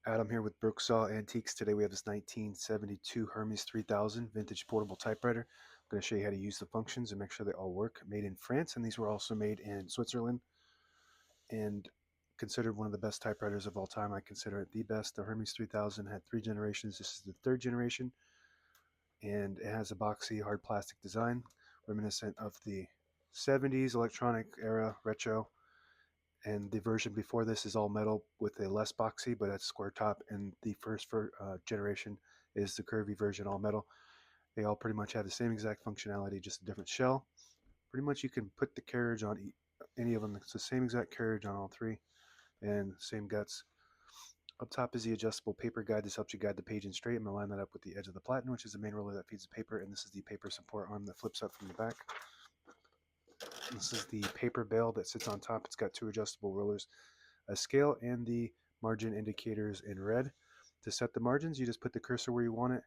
Adam here with Brooksaw Antiques. Today we have this 1972 Hermes 3000 vintage portable typewriter. I'm going to show you how to use the functions and make sure they all work. Made in France, and these were also made in Switzerland and considered one of the best typewriters of all time. I consider it the best. The Hermes 3000 had 3 generations. This is the 3rd generation, and it has a boxy hard plastic design reminiscent of the 70s electronic era retro, and the version before this is all metal with a less boxy but a square top, and the first generation is the curvy version, all metal. They all pretty much have the same exact functionality, just a different shell. Pretty much you can put the carriage on any of them. It's the same exact carriage on all 3 and same guts. Up top is the adjustable paper guide. This helps you guide the page in straight. I'm going to line that up with the edge of the platen, which is the main roller that feeds the paper, and this is the paper support arm that flips up from the back. This is the paper bale that sits on top. It's got 2 adjustable rollers, a scale, and the margin indicators in red. To set the margins, you just put the cursor where you want it.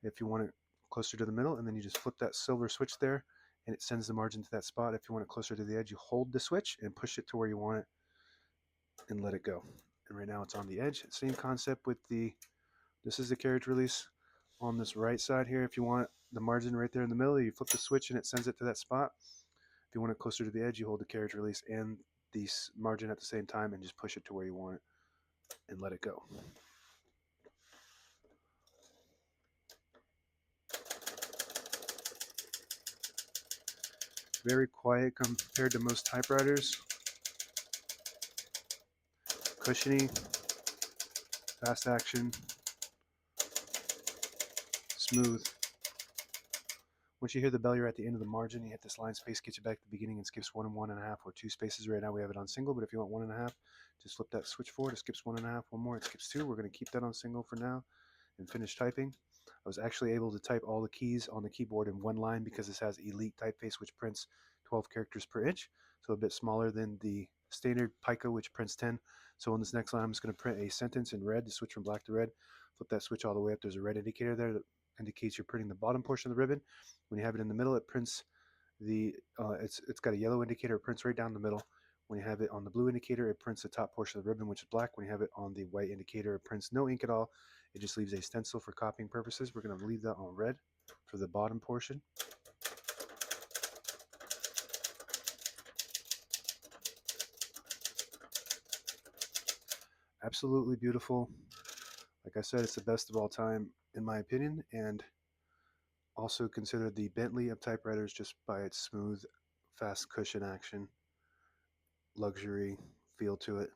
If you want it closer to the middle, and then you just flip that silver switch there, and it sends the margin to that spot. If you want it closer to the edge, you hold the switch and push it to where you want it and let it go. And right now it's on the edge. Same concept with this is the carriage release on this right side here. If you want the margin right there in the middle, you flip the switch and it sends it to that spot. If you want it closer to the edge, you hold the carriage release and the margin at the same time and just push it to where you want it and let it go. Very quiet compared to most typewriters. Cushiony, fast action, smooth. Once you hear the bell, you're at the end of the margin. You hit this line space, gets you back to the beginning, and skips 1 and 1.5 or 2 spaces. Right now we have it on single, but if you want 1.5, just flip that switch forward. It skips 1.5. One more, it skips 2. We're going to keep that on single for now and finish typing. I was actually able to type all the keys on the keyboard in one line because this has Elite typeface, which prints 12 characters per inch, so a bit smaller than the standard Pica, which prints 10. So on this next line, I'm just going to print a sentence in red to switch from black to red. Flip that switch all the way up. There's a red indicator there that indicates you're printing the bottom portion of the ribbon. When you have it in the middle, it prints it's got a yellow indicator. It prints right down the middle. When you have it on the blue indicator, it prints the top portion of the ribbon, which is black. When you have it on the white indicator, it prints no ink at all. It just leaves a stencil for copying purposes. We're going to leave that on red for the bottom portion. Absolutely beautiful. Like I said, it's the best of all time in my opinion, and also considered the Bentley of typewriters just by its smooth, fast cushion action, luxury feel to it.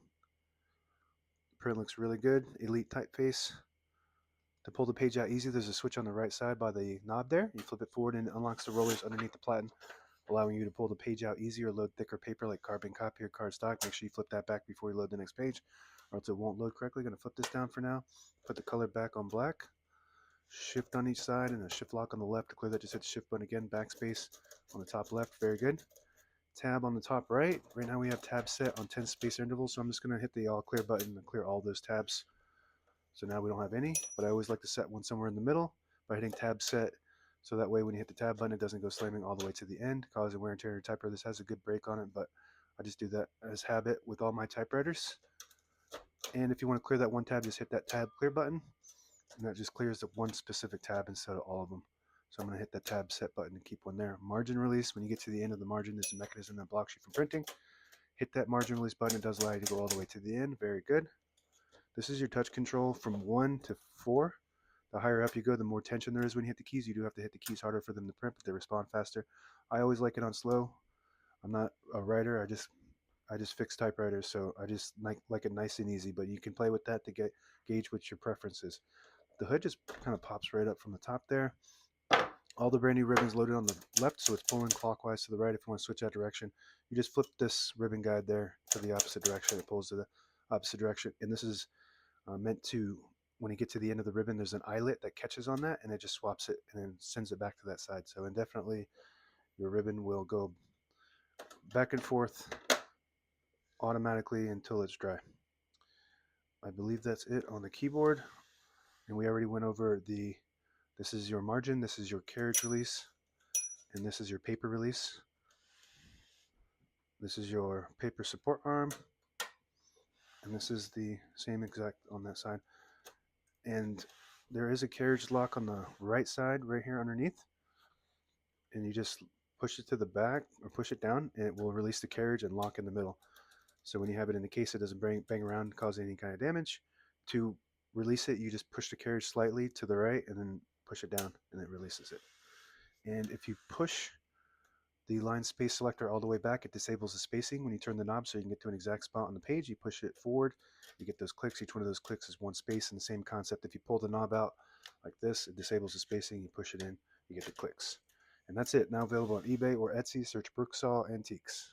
The print looks really good. Elite typeface. To pull the page out easy, there's a switch on the right side by the knob there. You flip it forward and it unlocks the rollers underneath the platen, allowing you to pull the page out easier, load thicker paper like carbon copy or cardstock. Make sure you flip that back before you load the next page, or else it won't load correctly. Going to flip this down for now. Put the color back on black. Shift on each side and a shift lock on the left. To clear that, just hit the shift button again. Backspace on the top left. Very good. Tab on the top right. Right now we have tabs set on 10 space intervals, so I'm just going to hit the all clear button and clear all those tabs. So now we don't have any, but I always like to set one somewhere in the middle by hitting tab set, so that way when you hit the tab button, it doesn't go slamming all the way to the end, causing wear and tear on your typewriter. This has a good break on it, but I just do that as habit with all my typewriters. And if you want to clear that one tab, just hit that tab clear button, and that just clears the one specific tab instead of all of them. So I'm going to hit that tab set button and keep one there. Margin release. When you get to the end of the margin, there's a mechanism that blocks you from printing. Hit that margin release button. It does allow you to go all the way to the end. Very good. This is your touch control from 1 to 4. The higher up you go, the more tension there is when you hit the keys. You do have to hit the keys harder for them to print, but they respond faster. I always like it on slow. I'm not a writer. I just fix typewriters, so I just like it nice and easy. But you can play with that to gauge what your preference is. The hood just kind of pops right up from the top there. All the brand new ribbons loaded on the left, so it's pulling clockwise to the right. If you want to switch that direction, you just flip this ribbon guide there to the opposite direction. It pulls to the opposite direction, and this is meant to, when you get to the end of the ribbon, there's an eyelet that catches on that, and it just swaps it and then sends it back to that side. So indefinitely, your ribbon will go back and forth automatically until it's dry. I believe that's it on the keyboard, and we already went over this is your margin, this is your carriage release, and this is your paper release. This is your paper support arm, and this is the same exact on that side. And there is a carriage lock on the right side right here underneath, and you just push it to the back or push it down and it will release the carriage and lock in the middle. So when you have it in the case, it doesn't bang around, cause any kind of damage. To release it, you just push the carriage slightly to the right and then push it down and it releases it. And if you push the line space selector all the way back, it disables the spacing when you turn the knob so you can get to an exact spot on the page. You push it forward, you get those clicks. Each one of those clicks is one space, and the same concept. If you pull the knob out like this, it disables the spacing. You push it in, you get the clicks. And that's it. Now available on eBay or Etsy. Search Brooksaw Antiques.